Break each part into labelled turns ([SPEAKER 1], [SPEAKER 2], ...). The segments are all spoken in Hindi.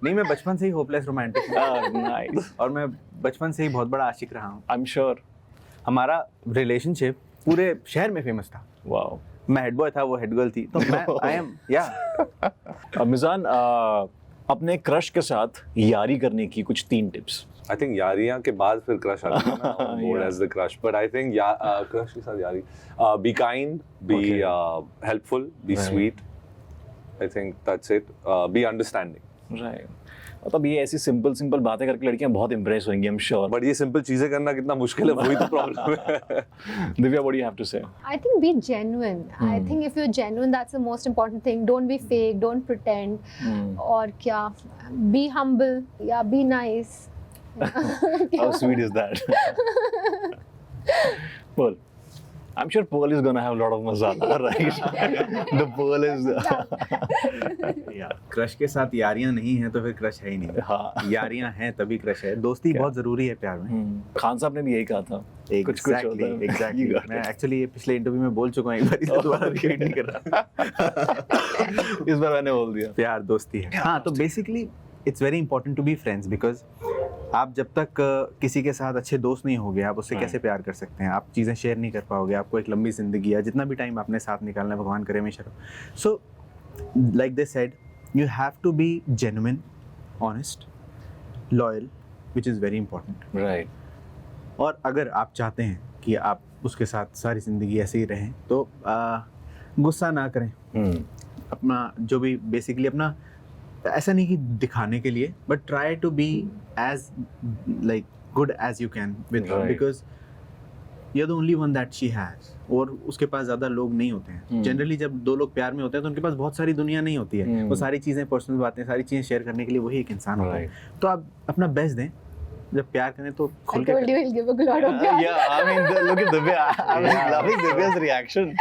[SPEAKER 1] नहीं, मैं बचपन से ही होपलेस रोमांटिक हूँ
[SPEAKER 2] नाइस,
[SPEAKER 1] और मैं बचपन से ही बहुत बड़ा आशिक रहा हूँ।
[SPEAKER 2] I am sure.
[SPEAKER 1] हमारा रिलेशनशिप पूरे शहर में फेमस था।
[SPEAKER 2] वाओ।
[SPEAKER 1] मैं हेड बॉय था, वो हेड गर्ल थी, तो मैं आई एम या
[SPEAKER 2] मिजान, अपने क्रश के साथ यारी करने की कुछ 3 टिप्स।
[SPEAKER 3] I think यारियां के बाद फिर क्रश आती है ना, on board
[SPEAKER 2] Yeah.
[SPEAKER 3] as the crush. But I think crush के साथ यारी, be kind, be
[SPEAKER 2] Okay.
[SPEAKER 3] helpful, be
[SPEAKER 2] Right.
[SPEAKER 3] sweet. I think that's it. Be understanding.
[SPEAKER 2] Right, मतलब ये ऐसी सिंपल बातें करके लड़कियां बहुत इंप्रेस होंगी, आई एम श्योर।
[SPEAKER 3] But ये simple चीजें करना कितना मुश्किल है, वही तो प्रॉब्लम है।
[SPEAKER 2] Divya, what do you have to say?
[SPEAKER 4] I think be genuine. I think if you're genuine, that's the most important thing. Don't be fake, don't pretend. और क्या, be humble, yeah, be nice.
[SPEAKER 2] How sweet is that? Pearl, I'm sure Pearl is gonna have a lot of masala, right? The Pearl is
[SPEAKER 1] यार, क्रश के साथ यारियां नहीं हैं तो फिर क्रश है ही नहीं।
[SPEAKER 2] हाँ।
[SPEAKER 1] यारियां हैं तभी क्रश है। दोस्ती बहुत जरूरी है प्यार में।
[SPEAKER 2] खान साहब ने भी यही कहा था। कुछ होता है।
[SPEAKER 1] एग्जैक्टली।
[SPEAKER 2] You got
[SPEAKER 1] मैं
[SPEAKER 2] it.
[SPEAKER 1] एक्चुअली ये पिछले इंटरव्यू में बोल चुका हूँ एक बार, इसलिए दोबारा रिपीट नहीं कर रहा।
[SPEAKER 2] इस बार मैंने बोल दिया।
[SPEAKER 1] प्यार दोस्ती है। हाँ, तो basically it's very important to be friends, because आप जब तक किसी के साथ अच्छे दोस्त नहीं होगे, आप उससे कैसे प्यार कर सकते हैं? आप चीज़ें शेयर नहीं कर पाओगे। आपको एक लंबी जिंदगी है, जितना भी टाइम आपने साथ निकालना है, भगवान करे हमेशा रहो। So like they said, you have to be genuine, honest, loyal, which is very important.
[SPEAKER 2] Right.
[SPEAKER 1] और अगर आप चाहते हैं कि आप उसके साथ सारी ज़िंदगी ऐसे ही रहें, तो गुस्सा ना करें। अपना जो भी बेसिकली अपना, ऐसा नहीं कि दिखाने के लिए, but try to be as like good as you can with her,
[SPEAKER 2] Right.
[SPEAKER 1] Because you are the only one that she has. और उसके पास ज़्यादा लोग नहीं होते हैं। जनरली जब 2 लोग प्यार में होते हैं तो उनके पास बहुत सारी दुनिया नहीं होती है। वो सारी चीज़ें, पर्सनल बातें, सारी चीज़ें शेयर करने के लिए वही एक इंसान होता है। तो आप अपना बेस्ट दें। जब प्यार करें तो
[SPEAKER 4] I
[SPEAKER 1] खुल के
[SPEAKER 4] told you he'll give a lot of that.
[SPEAKER 2] Yeah, I mean, look at Divya. I was loving Divya's reaction.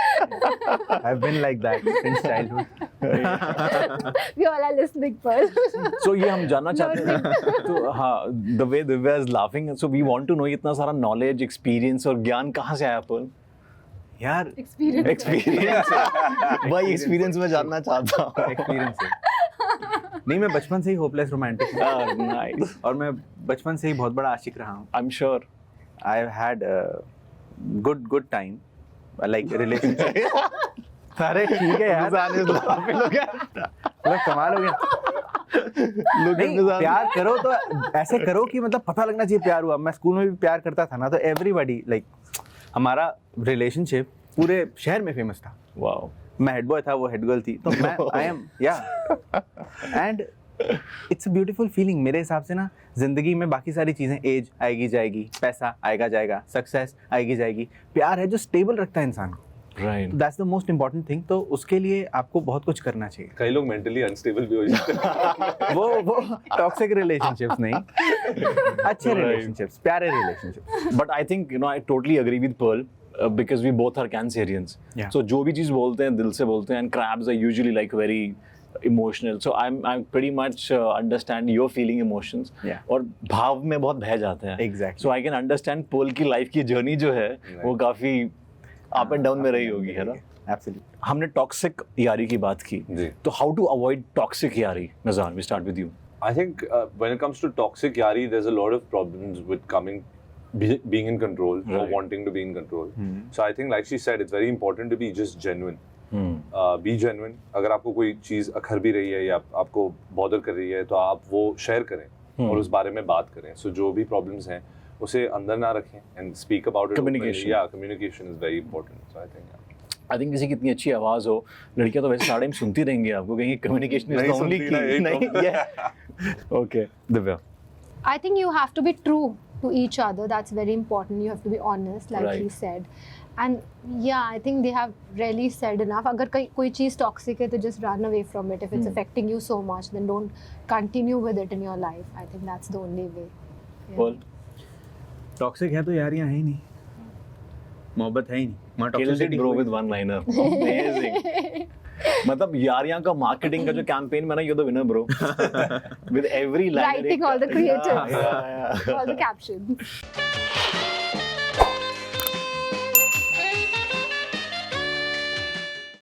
[SPEAKER 1] I've been like that since childhood.
[SPEAKER 4] We all are listening, Pearl.
[SPEAKER 2] So ये हम जानना चाहते हैं। तो हाँ, the way Divya is laughing, so we want to know इतना सारा knowledge, experience और ज्ञान कहाँ से आया Pearl?
[SPEAKER 1] यार,
[SPEAKER 4] Experience.
[SPEAKER 2] Experience है। भाई experience में जानना चाहता हूँ।
[SPEAKER 1] एक्सपीरियंस है। नहीं, मैं बचपन से ही होपलेस रोमांटिक हूँ।
[SPEAKER 2] Nice.
[SPEAKER 1] और मैं बचपन से ही बहुत बड़ा आशिक रहा हूँ।
[SPEAKER 2] I'm sure.
[SPEAKER 1] I have had a good time, like relationship. अरे ठीक है यार, मतलब कमाल हो गया। नहीं, प्यार करो तो ऐसे करो कि मतलब पता लगना चाहिए प्यार हुआ। मैं स्कूल में भी प्यार करता था ना, तो एवरीबॉडी लाइक, हमारा रिलेशनशिप पूरे शहर में फेमस था।
[SPEAKER 2] Wow.
[SPEAKER 1] मैं हेड बॉय था, वो हेड गर्ल थी, तो मैं आई एम या and it's a beautiful feeling. मेरे हिसाब से ना, जिंदगी में बाकी सारी चीजें, एज आएगी जाएगी, पैसा आएगा जाएगा, सक्सेस आएगी जाएगी, प्यार है जो स्टेबल रखता है इंसान को।
[SPEAKER 2] Right.
[SPEAKER 1] That's the most important thing. तो उसके लिए आपको बहुत कुछ करना चाहिए।
[SPEAKER 3] कई लोग मेंटली अनस्टेबल भी हो जाते हैं।
[SPEAKER 1] वो टॉक्सिक रिलेशनशिप्स नहीं, अच्छे रिलेशनशिप्स, प्यारे relationships.
[SPEAKER 2] But I think, I totally agree with Pearl. Because we both are Cancerians.
[SPEAKER 1] Yeah.
[SPEAKER 2] So जो भी चीज़ बोलते हैं दिल से बोलते हैं, and crabs are usually like very emotional. So I'm pretty much understand your feeling emotions.
[SPEAKER 1] Yeah.
[SPEAKER 2] और भाव में बहुत बह जाते हैं.
[SPEAKER 1] Exactly.
[SPEAKER 2] So I can understand Pearl की लाइफ की जर्नी जो है वो काफी अप एंड डाउन में रही होगी, है ना?
[SPEAKER 1] Absolutely.
[SPEAKER 2] हमने टॉक्सिक यारी की बात की,
[SPEAKER 3] जी।
[SPEAKER 2] तो हाउ टू अवॉइड टॉक्सिक यारी? Mizan, we start with you.
[SPEAKER 3] I think when it comes to toxic yari, there's a lot of problems with being in control or
[SPEAKER 2] Right.
[SPEAKER 3] wanting to be in control. So I think, like she said, it's very important to be just genuine. Be genuine. अगर आपको कोई चीज़ अखर भी रही है या आपको बॉदर कर रही है, तो आप वो शेयर करें और उस बारे में बात करें। So जो भी problems हैं उसे अंदर ना रखें and speak about it.
[SPEAKER 2] Communication.
[SPEAKER 3] Yeah, communication is very important. So I think
[SPEAKER 2] I think किसी की इतनी अच्छी आवाज हो, लड़कियां तो वैसे सारे टाइम सुनती रहेंगी आपको, कहीं कम्युनिकेशन इज
[SPEAKER 3] नहीं
[SPEAKER 2] द ओनली
[SPEAKER 3] सुनती ना,
[SPEAKER 2] की।
[SPEAKER 3] यही
[SPEAKER 2] नहीं, okay Divya.
[SPEAKER 4] I think you have to be true to each other. That's very important. You have to be honest, like he
[SPEAKER 2] Right.
[SPEAKER 4] said. And yeah, I think they have really said enough. अगर कोई चीज़ toxic है, तो just run away from it. If it's affecting you so much, then don't continue with it in your life. I think that's the only way. Yeah.
[SPEAKER 2] Pearl,
[SPEAKER 1] toxic है तो यारियां है ही नहीं, मोहब्बत है ही नहीं।
[SPEAKER 2] killed it bro with one liner. Amazing. मतलब यारियां का मार्केटिंग का जो कैंपेन बना, you're the winner bro. With every line.
[SPEAKER 4] Writing all the creative,
[SPEAKER 2] Yeah.
[SPEAKER 4] all the captions.